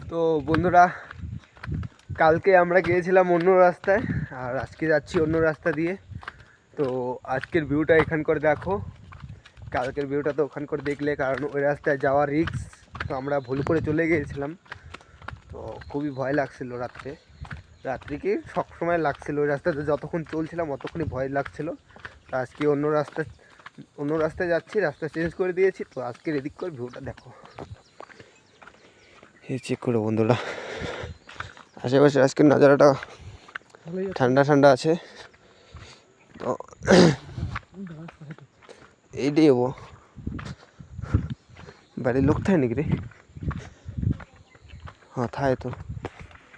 তো বন্ধুরা, কালকে আমরা গিয়েছিলাম অন্য রাস্তায়, আর আজকে যাচ্ছি অন্য রাস্তা দিয়ে। তো আজকের ভিউটা এখান করে দেখো, কালকের ভিউটা তো ওখান করে দেখলে, কারণ ওই রাস্তায় যাওয়ার রিস্ক। তো আমরা ভুল করে চলে গিয়েছিলাম, তো খুবই ভয় লাগছিল রাত্রি কি সবসময় লাগছিল, ওই রাস্তাতে যতক্ষণ চলছিলাম অতক্ষণই ভয় লাগছিল। তো আজকে অন্য রাস্তায় যাচ্ছি, রাস্তা চেঞ্জ করে দিয়েছি। তো আজকের এদিক করে ভিউটা দেখো, এই চেক করো বন্ধুরা, আশেপাশে আজকের নাজারাটা ঠান্ডা ঠান্ডা আছে। তো এইটাই হবো বাড়ির লোক থাকে নাকি রে? হ্যাঁ, থাকে তো।